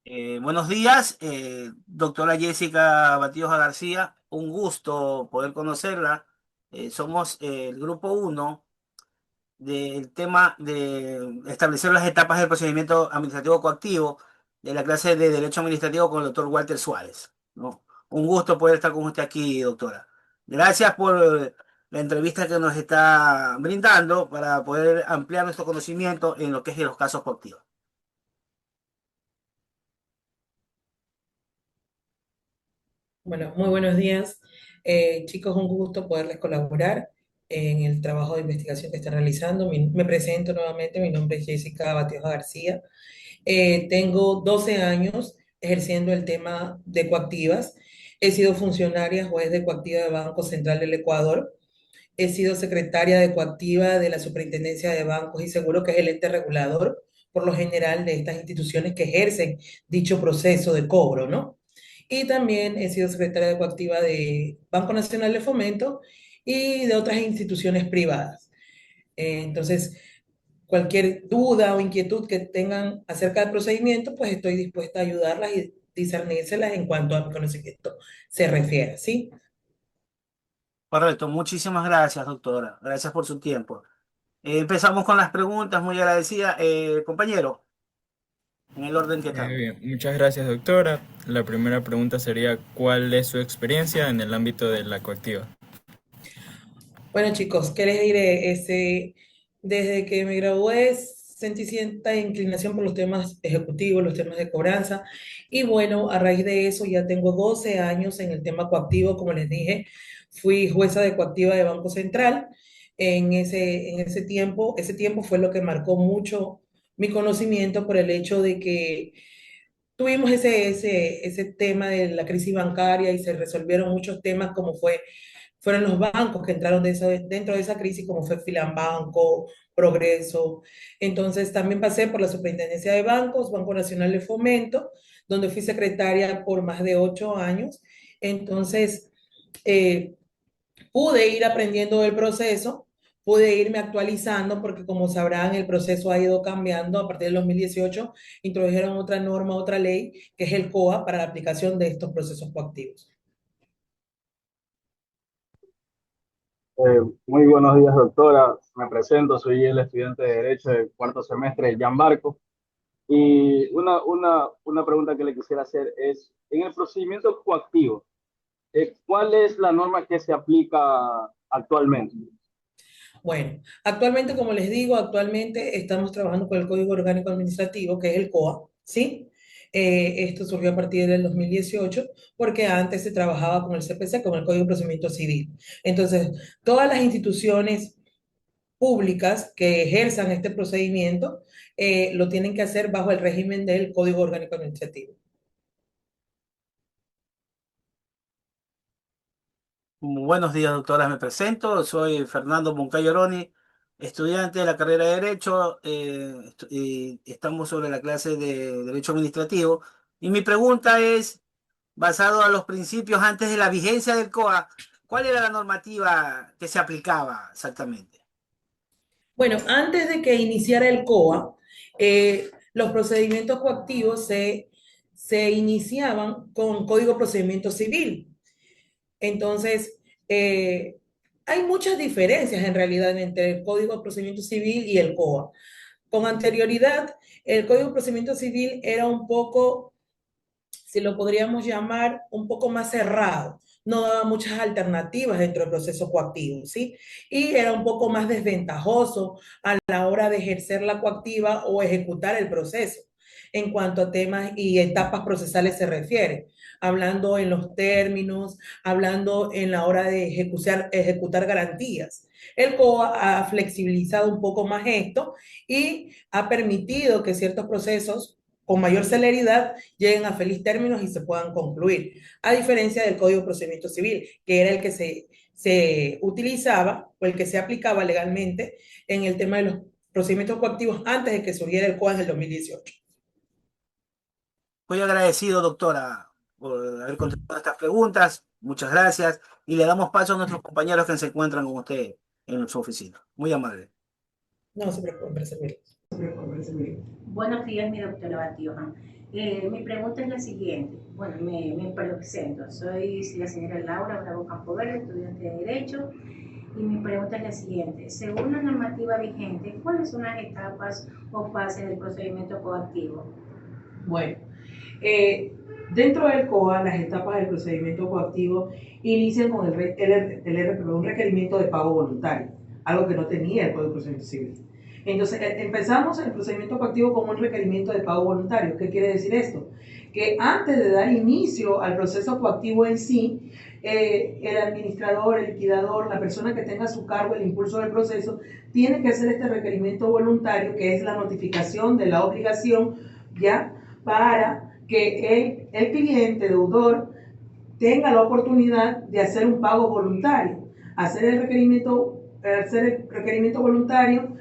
Buenos días, doctora Jessica Batilloja García. Un gusto poder conocerla. Somos el grupo uno del tema de establecer las etapas del procedimiento administrativo coactivo de la clase de Derecho Administrativo con el doctor Walter Suárez, ¿no? Un gusto poder estar con usted aquí, doctora. Gracias por la entrevista que nos está brindando para poder ampliar nuestro conocimiento en lo que es de los casos coactivos. Bueno, muy buenos días. Chicos, un gusto poderles colaborar en el trabajo de investigación que están realizando. Me presento nuevamente, mi nombre es Jessica Batioja García. Tengo 12 años ejerciendo el tema de coactivas. He sido funcionaria juez de coactiva del Banco Central del Ecuador. He sido secretaria de coactiva de la Superintendencia de Bancos y Seguros, que es el ente regulador, por lo general, de estas instituciones que ejercen dicho proceso de cobro, ¿no? Y también he sido secretaria de coactiva de Banco Nacional de Fomento y de otras instituciones privadas. Entonces, cualquier duda o inquietud que tengan acerca del procedimiento, pues estoy dispuesta a ayudarlas y discernírselas en cuanto a mi conocimiento se refiere, ¿sí? Correcto, muchísimas gracias, doctora. Gracias por su tiempo. Empezamos con las preguntas, muy agradecida. Compañero, en el orden que están. Bien, muchas gracias, doctora. La primera pregunta sería, ¿cuál es su experiencia en el ámbito de la coactiva? Bueno, chicos, ¿qué les diré? Desde que me gradué sentí cierta inclinación por los temas ejecutivos, los temas de cobranza, y bueno, a raíz de eso ya tengo 12 años en el tema coactivo, como les dije, fui jueza de coactiva de Banco Central. Ese tiempo fue lo que marcó mucho mi conocimiento por el hecho de que tuvimos ese tema de la crisis bancaria y se resolvieron muchos temas como fueron los bancos que entraron dentro de esa crisis, como fue Filambanco, Progreso. Entonces también pasé por la Superintendencia de Bancos, Banco Nacional de Fomento, donde fui secretaria por más de 8 años. Entonces, eh, pude ir aprendiendo del proceso, pude irme actualizando, porque como sabrán, el proceso ha ido cambiando. A partir del 2018 introdujeron otra norma, otra ley, que es el COA, para la aplicación de estos procesos coactivos. Muy buenos días, doctora. Me presento, soy el estudiante de Derecho del cuarto semestre, Gianmarco. Y una pregunta que le quisiera hacer es, en el procedimiento coactivo, ¿cuál es la norma que se aplica actualmente? Bueno, actualmente, como les digo, actualmente estamos trabajando con el Código Orgánico Administrativo, que es el COA, ¿sí? Esto surgió a partir del 2018, porque antes se trabajaba con el CPC, con el Código de Procedimiento Civil. Entonces, todas las instituciones públicas que ejerzan este procedimiento lo tienen que hacer bajo el régimen del Código Orgánico Administrativo. Buenos días, doctora. Me presento. Soy Fernando Moncayo Oroni, estudiante de la carrera de Derecho. Y estamos sobre la clase de Derecho Administrativo. Y mi pregunta es, basado a los principios antes de la vigencia del COA, ¿cuál era la normativa que se aplicaba exactamente? Bueno, antes de que iniciara el COA, los procedimientos coactivos se iniciaban con Código de Procedimiento Civil. Entonces, hay muchas diferencias en realidad entre el Código de Procedimiento Civil y el COA. Con anterioridad, el Código de Procedimiento Civil era un poco, si lo podríamos llamar, un poco más cerrado. No daba muchas alternativas dentro del proceso coactivo, ¿sí? Y era un poco más desventajoso a la hora de ejercer la coactiva o ejecutar el proceso en cuanto a temas y etapas procesales se refiere, hablando en los términos, hablando en la hora de ejecutar garantías. El COA ha flexibilizado un poco más esto y ha permitido que ciertos procesos con mayor celeridad lleguen a feliz términos y se puedan concluir, a diferencia del Código de Procedimiento Civil, que era el que se utilizaba o el que se aplicaba legalmente en el tema de los procedimientos coactivos antes de que surgiera el COA en el 2018. Muy agradecido, doctora, por haber contestado estas preguntas. Muchas gracias. Y le damos paso a nuestros compañeros que se encuentran con usted en su oficina. Muy amable. No se preocupen, para servirles. Buenos días, mi doctora Batioja. Mi pregunta es la siguiente. Bueno, me presento. Soy la señora Laura Bravo Campoverde, estudiante de Derecho. Y mi pregunta es la siguiente. Según la normativa vigente, ¿cuáles son las etapas o fases del procedimiento coactivo? Bueno, dentro del COA, las etapas del procedimiento coactivo inician con un requerimiento de pago voluntario, algo que no tenía el Código de Procedimiento Civil. Entonces, empezamos el procedimiento coactivo con un requerimiento de pago voluntario. ¿Qué quiere decir esto? Que antes de dar inicio al proceso coactivo en sí, el administrador, el liquidador, la persona que tenga a su cargo el impulso del proceso, tiene que hacer este requerimiento voluntario, que es la notificación de la obligación, ¿ya? Para que el cliente deudor tenga la oportunidad de hacer un pago voluntario. Hacer el requerimiento voluntario,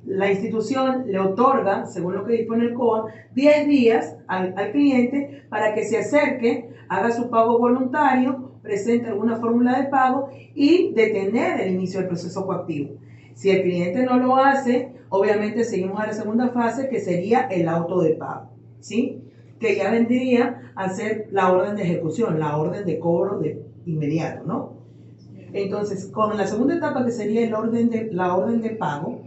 la institución le otorga, según lo que dispone el COA, 10 días al cliente para que se acerque, haga su pago voluntario, presente alguna fórmula de pago y detener el inicio del proceso coactivo. Si el cliente no lo hace, obviamente seguimos a la segunda fase, que sería el auto de pago, ¿sí? Que ya vendría a ser la orden de ejecución, la orden de cobro de inmediato, ¿no? Entonces, con la segunda etapa, que sería la orden de pago,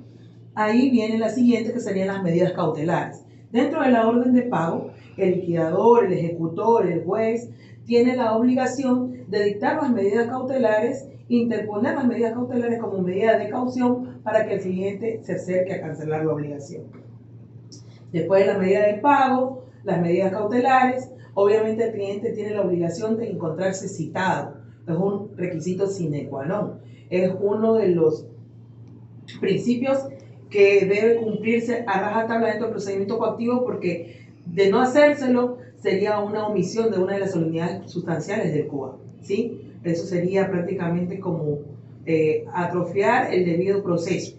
ahí viene la siguiente, que serían las medidas cautelares. Dentro de la orden de pago, el liquidador, el ejecutor, el juez, tiene la obligación de dictar las medidas cautelares, interponer las medidas cautelares como medida de caución para que el cliente se acerque a cancelar la obligación. Después de la medida de pago, las medidas cautelares, obviamente el cliente tiene la obligación de encontrarse citado. Es un requisito sine qua non. Es uno de los principios que debe cumplirse a rajatabla dentro del procedimiento coactivo, porque de no hacérselo sería una omisión de una de las solemnidades sustanciales del COA, ¿sí? Eso sería prácticamente como atrofiar el debido proceso.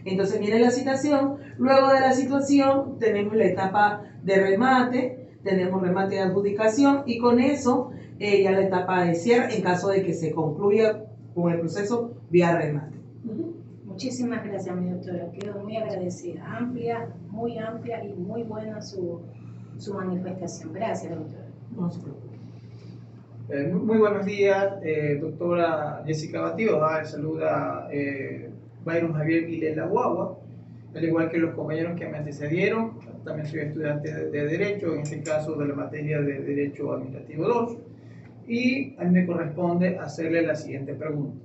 Entonces viene la citación. Luego de la citación tenemos la etapa de remate, tenemos remate de adjudicación, y con eso ya la etapa de cierre en caso de que se concluya con el proceso vía remate. Muchísimas gracias, mi doctora. Quedo muy agradecida. Muy amplia y muy buena su manifestación. Gracias, doctora. No se preocupe. Muy buenos días, doctora Jessica Batioja. Saluda Byron Javier Vilela Guagua, al igual que los compañeros que me antecedieron. También soy estudiante de Derecho, en este caso de la materia de Derecho Administrativo 2, y a mí me corresponde hacerle la siguiente pregunta.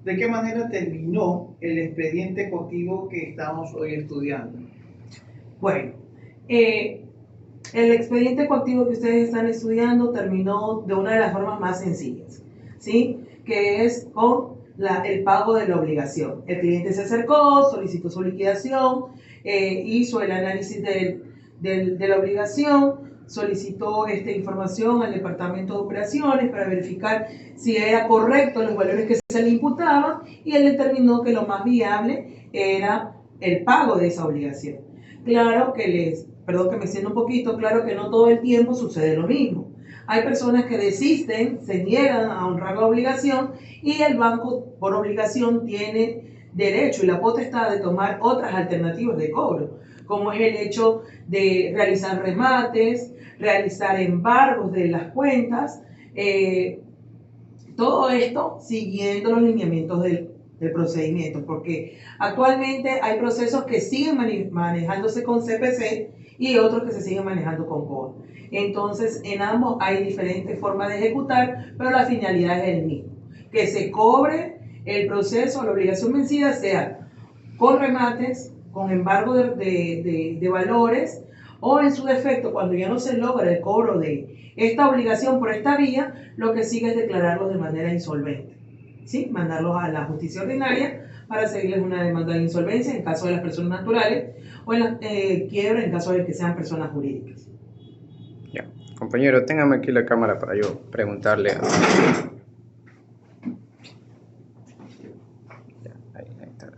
¿De qué manera terminó el expediente coactivo que estamos hoy estudiando? Bueno, el expediente coactivo que ustedes están estudiando terminó de una de las formas más sencillas, ¿sí? Que es con el pago de la obligación. El cliente se acercó, solicitó su liquidación, hizo el análisis de la obligación, solicitó esta información al departamento de operaciones para verificar si era correcto los valores que se le imputaban, y él determinó que lo más viable era el pago de esa obligación. Claro que perdón que me extienda un poquito, claro que no todo el tiempo sucede lo mismo. Hay personas que desisten, se niegan a honrar la obligación, y el banco por obligación tiene derecho y la potestad de tomar otras alternativas de cobro, como es el hecho de realizar remates, realizar embargos de las cuentas, todo esto siguiendo los lineamientos del procedimiento, porque actualmente hay procesos que siguen manejándose con CPC y otros que se siguen manejando con COA. Entonces, en ambos hay diferentes formas de ejecutar, pero la finalidad es el mismo: que se cobre el proceso, la obligación vencida, sea con remates, con embargo de valores, o en su defecto, cuando ya no se logra el cobro de esta obligación por esta vía, lo que sigue es declararlos de manera insolvente, ¿sí? Mandarlos a la justicia ordinaria para seguirles una demanda de insolvencia en caso de las personas naturales, o en la quiebra en caso de que sean personas jurídicas. Ya, compañero, téngame aquí la cámara para yo preguntarle a... Ahí está.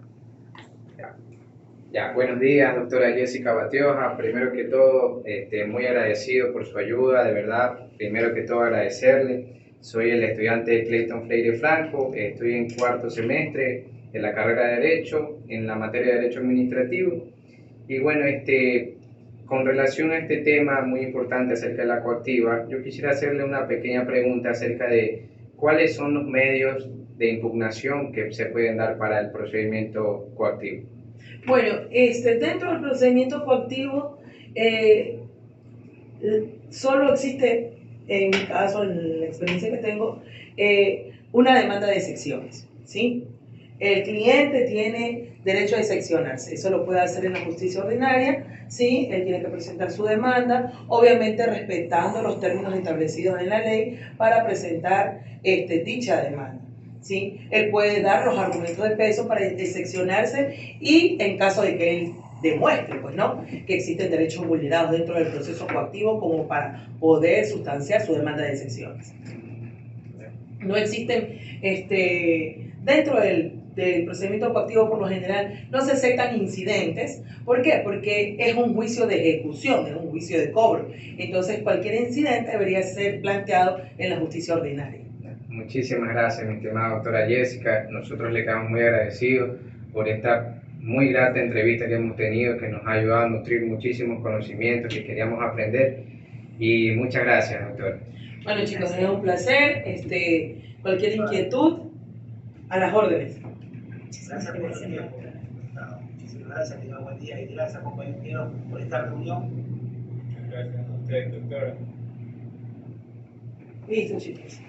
Ya, buenos días, doctora Jessica Batioja. Primero que todo, muy agradecido por su ayuda, de verdad. Primero que todo, agradecerle. Soy el estudiante Clayton Freire Franco, estoy en cuarto semestre de la carrera de Derecho, en la materia de Derecho Administrativo. Y bueno, con relación a este tema muy importante acerca de la coactiva, yo quisiera hacerle una pequeña pregunta acerca de cuáles son los medios de impugnación que se pueden dar para el procedimiento coactivo. Bueno, dentro del procedimiento coactivo, solo existe, en mi caso, en la experiencia que tengo, una demanda de secciones, ¿sí? El cliente tiene derecho a seccionarse, eso lo puede hacer en la justicia ordinaria, ¿sí? Él tiene que presentar su demanda, obviamente respetando los términos establecidos en la ley para presentar dicha demanda, ¿sí? Él puede dar los argumentos de peso para seccionarse y en caso de que él demuestre, pues, ¿no?, que existen derechos vulnerados dentro del proceso coactivo como para poder sustanciar su demanda de secciones. No existen, dentro del procedimiento coactivo, por lo general, no se aceptan incidentes. ¿Por qué? Porque es un juicio de ejecución, es un juicio de cobro. Entonces, cualquier incidente debería ser planteado en la justicia ordinaria. Muchísimas gracias, mi estimada doctora Jessica. Nosotros le quedamos muy agradecidos por esta muy grata entrevista que hemos tenido, que nos ha ayudado a nutrir muchísimos conocimientos que queríamos aprender. Y muchas gracias, doctora. Bueno, chicos, es un placer. Cualquier inquietud, a las órdenes. Gracias por el tiempo. Muchísimas gracias, tenga buen día y gracias, compañeros, por esta reunión. Gracias a usted, doctora. Listo, chicos.